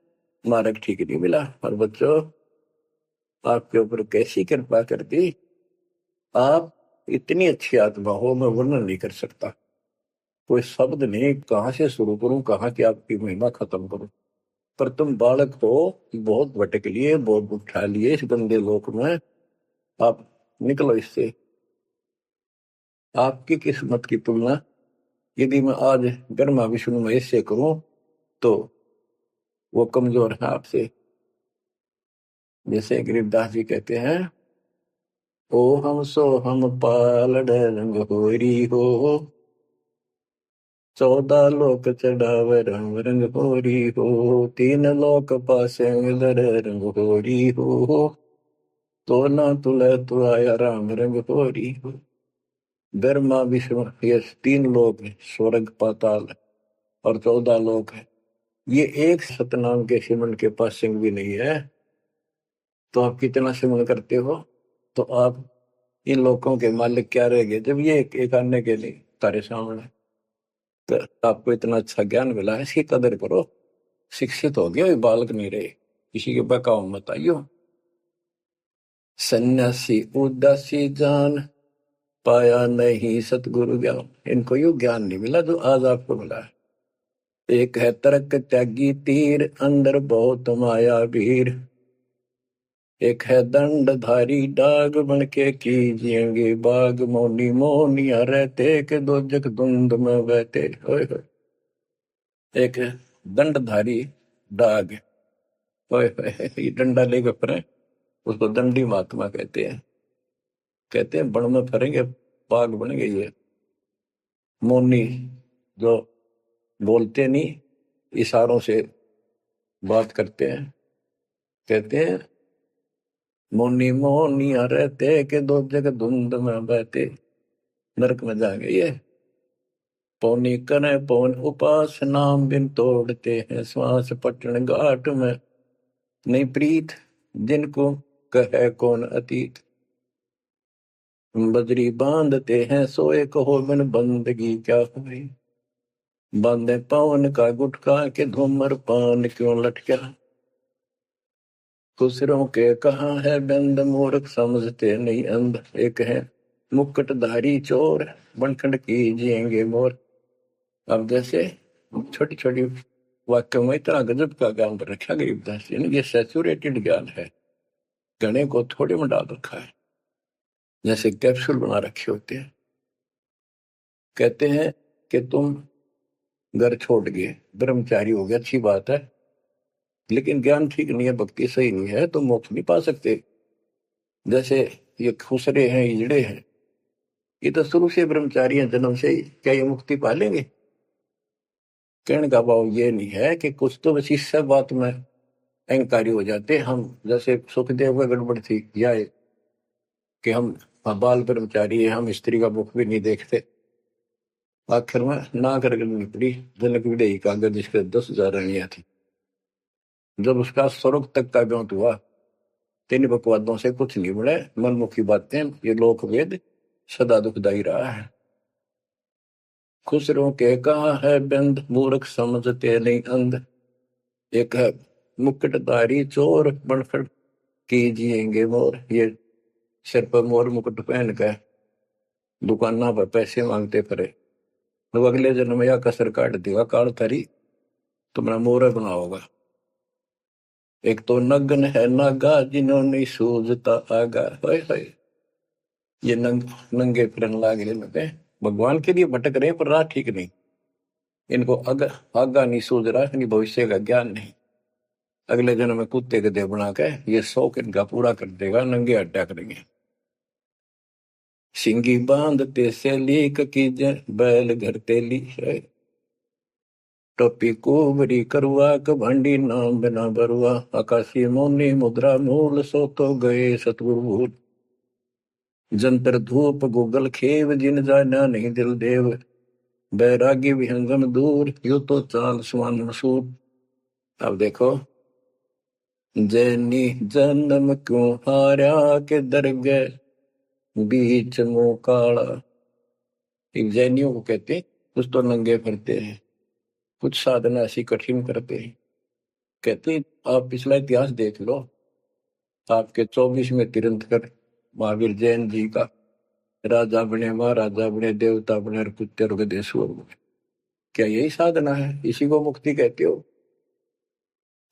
मार्ग ठीक नहीं मिला। और बच्चों, आपके ऊपर कैसी कृपा कर दी, आप इतनी अच्छी आत्मा हो, मैं वर्णन नहीं कर सकता। कोई शब्द नहीं, कहाँ से शुरू करूं, कहाँ की आपकी महिमा खत्म करूं। पर तुम बालक हो, बहुत भटक लिए, बहुत उठा लिए इस गंदे लोक में, आप निकलो इससे। आपकी किस्मत की तुलना यदि मैं आज ब्रह्मा विष्णु महेश से करूं तो वो कमजोर है आपसे। जैसे गरीबदास जी कहते हैं, ओ हम सो हम पालड़ रंग होरी हो, 14 लोक चढ़ावे रंग रंग होरी हो, 3 लोक पासे मिलर रंग होरी हो, तो ना तुले तो आया राम रंग होरी हो। ब्रह्मा विष्णु ये 3 लोक है, स्वर्ग पाताल और 14 लोक है। ये एक सतनाम के सिमरन के पास सिंह भी नहीं है, तो आप कितना सिमरन करते हो, तो आप इन लोगों के मालिक क्या रह गए जब ये एक आने के लिए तारे सामने। तो आपको इतना अच्छा ज्ञान मिला है, इसकी कदर करो। शिक्षित हो गया, बालक नहीं रहे, किसी के बहकाव मत आइयो। सन्यासी उदासी जान, पाया नहीं सतगुरु ज्ञान। इनको यू ज्ञान नहीं मिला जो आज आपको मिला है। एक है तर्क त्यागी तीर, अंदर बहुत माया वीर, एक है दंडधारी डाग, बन के कीजिएंगे बाग, मौनी मौनिया रहते के दो जग धुंध में बहते। ओए होए। एक है दंडधारी डाग, ओए होए, ये डंडा लेकर फिरे, उसको दंडी महात्मा कहते हैं। कहते हैं बन में फिरेंगे बाग बन गई है। मौनी, जो बोलते नहीं, इशारों से बात करते हैं। कहते हैं मौनी मौनिया रहते के दो जग धुंध में बहते, नरक में जाएंगे ये। पौनी करे पौन उपास, नाम बिन तोड़ते हैं श्वास, पटन घाट में नहीं प्रीत, जिनको कहे कौन अतीत, बजरी बांधते हैं सोए कहो बिन बंदगी क्या हुई, बांधे पवन का गुटका के धूमर पान क्यों लटका, खुसरों के कहाँ है बंद, मूर्ख समझते नहीं अंध, एक है मुकुटधारी चोर, बनखंड कीजिएंगे मोर। अब जैसे छोटी छोटी वाक्य में इतना गजब का ज्ञान पर रखा गरीबदास जी ने, ये सैचुरेटेड ज्ञान है, गणे को थोड़े में डाल रखा है, जैसे कैप्सूल बना रखे होते हैं। कहते हैं कि तुम घर छोड़ गए, ब्रह्मचारी हो गया, अच्छी बात है, लेकिन ज्ञान ठीक नहीं है, भक्ति सही नहीं है, तो मोक्ष नहीं पा सकते। जैसे ये खुसरे हैं, इजड़े हैं, ये तो शुरू से ब्रह्मचारी हैं, जन्म से ही, क्या ये मुक्ति पा लेंगे? कहने का भाव ये नहीं है कि कुछ तो बस इस सब बात में अहंकारी हो जाते हम। जैसे सुखदेव का गड़बड़ थी या कि हम बाल ब्रह्मचारी है, हम स्त्री का मुख भी नहीं देखते। आखिर में ना कर करनी पड़ी जनक विदेही का, अगर जिसके 10,000 रानियां थी। जब उसका स्वर्ग तक का व्योत हुआ, 3 बकवादों से कुछ नहीं बने, मनमुखी बातें, ये लोक वेद सदा दुखदाई रहा है। खुसरों के कहा है बंद, मूर्ख समझते नहीं अंध, एक है मुकुटधारी चोर, बनखड़ कीजिएंगे मोर। ये सिर पर मोर मुकुट पहन कर दुकाना पर पैसे मांगते फिरे, तो अगले जन्म में या कसर काट देगा काल थारी, तुम्हारा मोर बनाओगा। एक तो नग्न है नागा, जिन्होंने सूझता आगा। हाय हाय, ये नंगे फिरन लाग रहे, भगवान के लिए भटक रहे पर राह ठीक नहीं। इनको आगा नहीं सूझ रहा, इनकी भविष्य का ज्ञान नहीं। अगले जन्म में कुत्ते गधे बना के ये शौक इनका पूरा कर देगा, नंगे हड्डा करेंगे। सिंगी बांधते से लीक कीजे, बैल घर तेली है, टोपी कुबरी करुआ, कभंडी नाम बिना बरुआ, आकाशी मौनी मुद्रा मूल, सो तो गए सतगुरु भूल, जंतर धूप गूगल खेव, जिन जाना नहीं दिल देव, बैरागी विहंगम दूर, यू तो चाल सुमान मसूर। अब देखो, जैनी जन्म क्यों हारा के दरगह, बीच मुंह काला। एक जैनियों को कहते हैं, कुछ तो नंगे फिरते हैं, कुछ साधना ऐसी कठिन करते हैं, कहते आप पिछला इतिहास देख लो, आपके 24 में तीर्थंकर महावीर जैन जी का राजा बने, महाराजा बने, देवता बने और कुत्ते और गधेश्वर बने। क्या यही साधना है? इसी को मुक्ति कहते हो?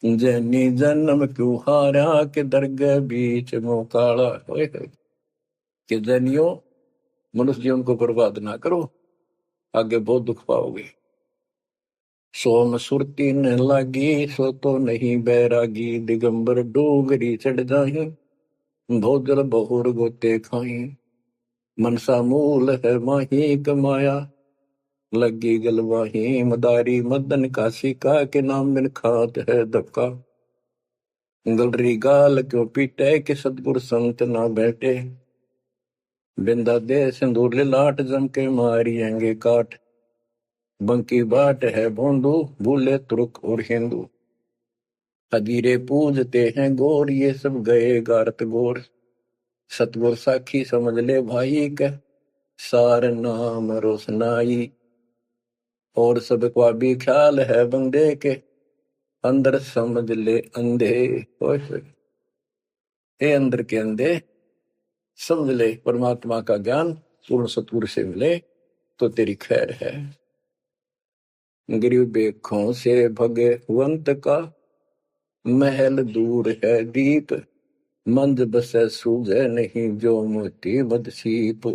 जैनी जन्म क्यों हारा के दरगह बीच मोकाला। कि जैनियों, मनुष्य जीवन को बर्बाद ना करो, आगे बहुत दुख पाओगे। सोम सुरती न लागी, सो तो नहीं बैरागी, दिगंबर डोगरी चढ़ जाही, भोजल बहुर गोते खाई, मनसा मूल है माही कमाया, लगी गलवाही मदारी, मदन काशी का के नाम बिन खात है धक्का, गलरी गाल क्यों पीटे के सतगुर संत ना बैठे, बिंदा दे सिंदूर लाट जम के मारियेंगे काट, बंकी बाट है भोंदू, भूले तुर्क और हिंदू, हदीरे पूजते हैं गोर, ये सब गए गारत गोर, सतगुर साखी समझ ले भाई के, सार नाम रोशनाई, और सबका भी ख्याल है बंदे के, अंदर समझ ले अंधे। हे अंदर के अंधे, समझ ले परमात्मा का ज्ञान पूर्ण सतगुरु से मिले तो तेरी खैर है। गिरिव बेखों से भगवंत का, महल दूर है दीप, मंद बसे सूझे नहीं जो मोती बदसीप,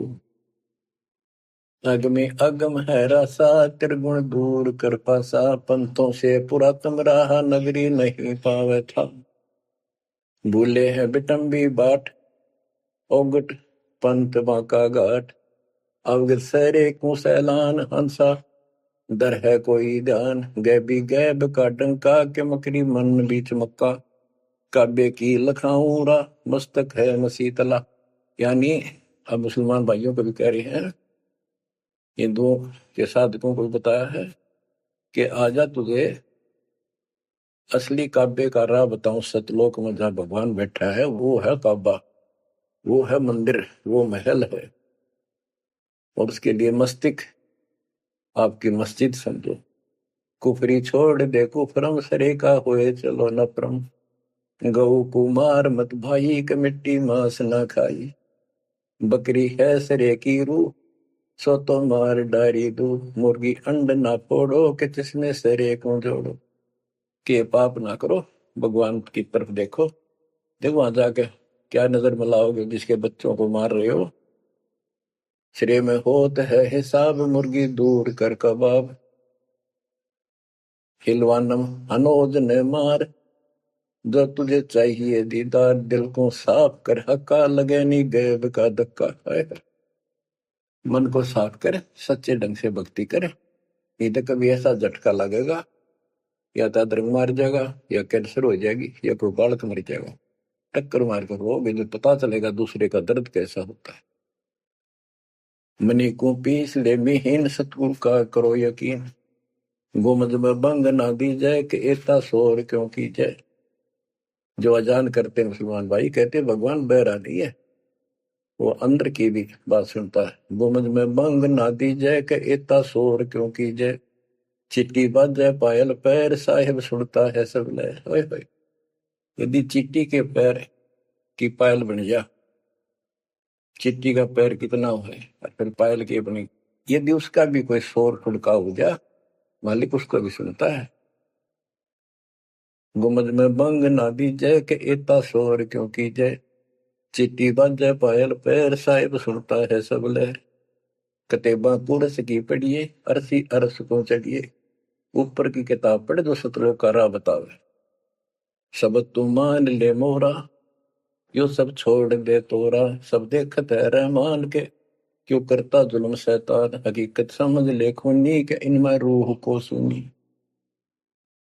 अगमे अगम है रासा, त्रिगुण दूर कर पासा, पंथों से पुरातन रहा, नगरी नहीं पावे था, भूले हैं बिटम्बी बाट, ओगट पंथ बांका घाट, अवगत सरे को सैलान हंसा, दर है कोई ध्यान, गैबी गैब का डंका, के मकरी मन बीच मक्का, काबे की लखाऊरा, मस्तक है मसीतला। यानी अब मुसलमान भाइयों को भी कह रहे हैं, हिंदुओं के साधकों को बताया है कि आजा तुझे असली काबे का राह बताऊं, सतलोक में जहां भगवान बैठा है वो है काबा, वो है मंदिर, वो महल है, और उसके लिए मस्तिक आपकी मस्जिद समझो। कुफरी छोड़ दे कुफरम, सरे का होए चलो न परम, गऊ कुमार मत भाई के मिट्टी मांस न खाई, बकरी है सरे की रूह, सो तो मार डारी दू, मुर्गी अंड ना फोड़ो, के जिसमें सरे को जोड़ो, के पाप ना करो, भगवान की तरफ देखो, देखो वहां जाके क्या नजर मिलाओगे जिसके बच्चों को मार रहे हो। श्रेय में होत है हिसाब, मुर्गी दूर कर कबाब, हिलवानम अनोज ने मार, जो तुझे चाहिए दीदार, दिल को साफ कर हक्का, लगे नहीं गैब का धक्का है। मन को साफ कर, सच्चे ढंग से भक्ति करे, नहीं तो कभी ऐसा झटका लगेगा, या तो अदरंग मार जाएगा, या कैंसर हो जाएगी, या कोई बालक मर जाएगा, टक्कर मार कर वो भी पता चलेगा दूसरे का दर्द कैसा होता है। मनी को पीस ले मिहीन, सतगुरु का करो यकीन, गुमज में बंग ना दी जाए, कि एता शोर क्यों की जाए। जो अजान करते मुसलमान भाई कहते भगवान बहरा नहीं है, वो अंदर की भी बात सुनता है। गुमज में बंग ना दी जाए, कि एता शोर क्यों की जाए, चिट्टी बाजे पायल पैर, साहिब सुनता है सब ले। यदि चिट्टी के पैर की पायल बन जा, चिट्टी का पैर कितना है और फिर पायल की बनी, यदि उसका भी कोई शोर खुड़का हो जा, मालिक उसको भी सुनता है। गुमज में बंग ना दी जय, के एता शोर क्यों की जय, चिट्टी बाजे पायल पैर, साहिब सुनता है सब लहर, कतेबा कुरस की पढ़िए, अरसी अरस को चढ़िए, ऊपर की किताब पढ़ जो सतलोक का राह बतावे, सब तू मान ले मोरा, यो सब छोड़ दे तोरा, सब देखत है रहमान के, क्यों करता जुल्म शैतान, हकीकत समझ ले खूनी, के इनमें रूह को सुनी,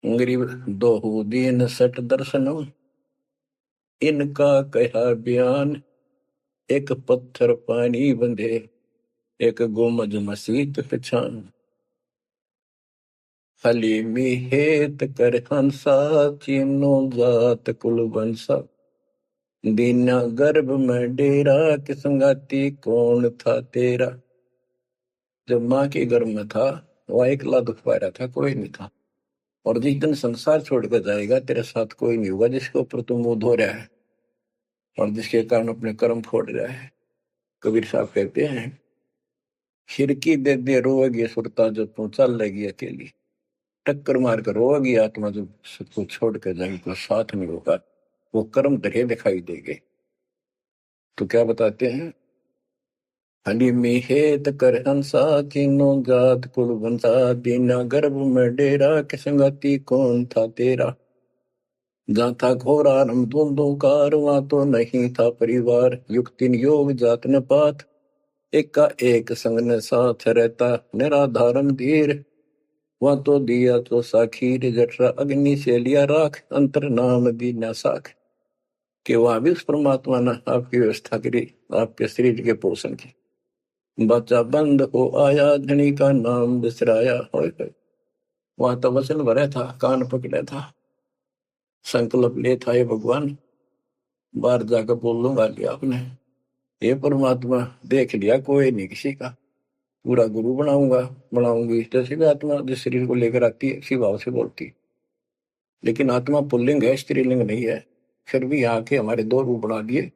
गरीब दोहू दीन सट दर्शनम, इनका कहा बयान, एक पत्थर पानी बंधे, एक गुमज मसीत पहचान, हलीमी हेत कर हंसा, चीनो जात कुल बंसा, दीना गर्भ में डेरा, कि संगाती कौन था तेरा। जब माँ के गर्भ में था वह अकेला दुख पा रहा था, कोई नहीं था, और जिस दिन संसार छोड़कर जाएगा तेरे साथ कोई नहीं होगा जिसके ऊपर तुम मुंह धो रहा है और जिसके कारण अपने कर्म फोड़ रहा है। कबीर साहब कहते हैं, खिड़की दे दे रोएगी सुरता जो तू चल लेगी अकेली। टक्कर मार कर रोएगी आत्मा जो सबको छोड़ कर जाएगी, तो साथ में होगा, वो कर्म धरे दिखाई देंगे। तो क्या बताते हैं, हनी मिहेत कर हंसा किनो जात कुल बंसा दीना गर्भ में डेरा के संगति कौन था तेरा। जहाँ था घोर आरंभ धुंधुकार वहां तो नहीं था परिवार। युक्ति योग जात न पात एक का एक संग न साथ रहता निराधारम धीर। वहां तो दिया तो साखीर जठरा अग्नि से लिया राख अंतर नाम दीना साख। कि वहां भी उस परमात्मा ने आपकी व्यवस्था करी आपके शरीर के पोषण की। बच्चा बंद हो आया धनी का नाम बिसराया। वहां तो वचन भरा था, कान पकड़ा था, संकल्प ले था, ये भगवान बाहर जाकर बोल लूंगा लिया आपने। ये परमात्मा देख लिया कोई नहीं किसी का, पूरा गुरु बनाऊंगा बनाऊंगी। जैसे भी आत्मा जिस शरीर को लेकर आती है इसी भाव से बोलती, लेकिन आत्मा पुल्लिंग है स्त्रीलिंग नहीं है। फिर भी यहाँ के हमारे दो रूप बना दिए,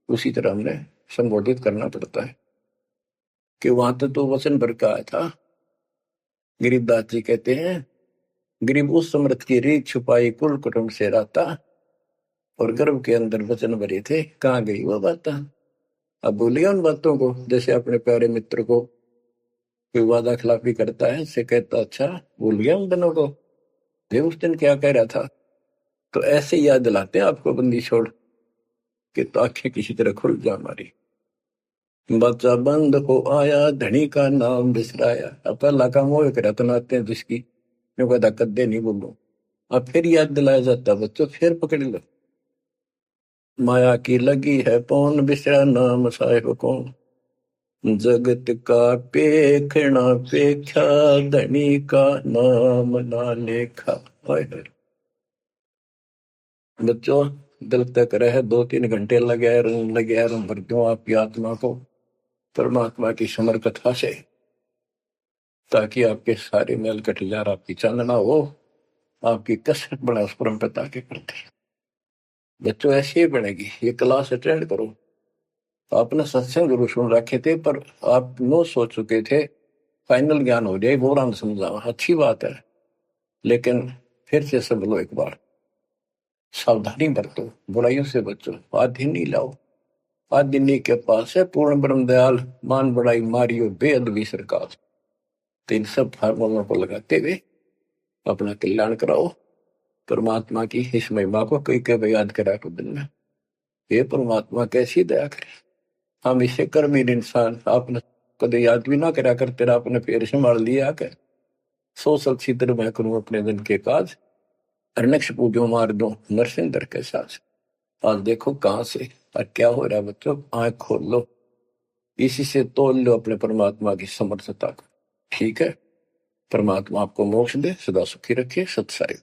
उसी तरह हमने संबोधित करना पड़ता है। कि वहां तो वचन भर का आया था। गरीबदास जी कहते हैं, गरीब उस समृद्ध की रीत छुपाई कुल कुटुंब से राता। और गर्भ के अंदर वचन भरे थे, कहाँ गई वो बात। अब भूलिए उन बातों को। जैसे अपने प्यारे मित्र को कोई वादा खिलाफी करता है, से कहता अच्छा भूल गया उन दिनों को, ये उस दिन क्या कह रहा था। तो ऐसे याद दिलाते हैं आपको बंदी छोड़ के, तो आंखें किसी तरह खुल जा हमारी। बच्चा बंद हो आया धनी का नाम बिसराया। अब पहला काम वो रतनाते हैं जिसकी जो कहता कद्दे नहीं बोलूं, अब फिर याद दिलाया जाता बच्चों फिर पकड़ लो। माया की लगी है पौन बिसरा नाम साहिब कौन। जगत का पेखना पेख्या धनी का नाम ना लेखा। बच्चों दिल तक रहे 2-3 घंटे लगे भर दूं आपकी आत्मा को परमात्मा की समर कथा से, ताकि आपके सारे मेल कट जार आपकी चांदना हो, आपकी कसरत बना उस परम पिता के प्रति। बच्चों ऐसे ही बनेगी। ये क्लास अटेंड करो। आपने सत्संग जरूर सुन रखे थे, पर आप नो सोच चुके थे फाइनल ज्ञान हो जाए बोरान समझावा, अच्छी बात है, लेकिन फिर से सब लो एक बार। सावधानी बरतो, बुराइयों से बचो, आधि नहीं लाओ। आदिनी के पास है पूर्ण ब्रह्म दयाल, मान बड़ाई मारियो बेअदबी सरकार। तो इन सब फार्मूलों को लगाते हुए अपना कल्याण कराओ। परमात्मा की इस महिमा को कई कई याद करा को दिन में, ये परमात्मा कैसी दया करे। हम इसे कर्मीर इंसान आपने कदे याद भी ना करा कर, तेरा अपने पैर से मार लिया कर। सो सल छिद्र मैं करूं अपने दिन के काज, अरनक्ष पूजो मार दो नरसिंदर के साथ। आज देखो कहां से और क्या हो रहा है बच्चों, आंख खोल लो, इसी से तोल लो अपने परमात्मा की समर्थता को। ठीक है, परमात्मा आपको मोक्ष दे, सदा सुखी रखे। सत्साई।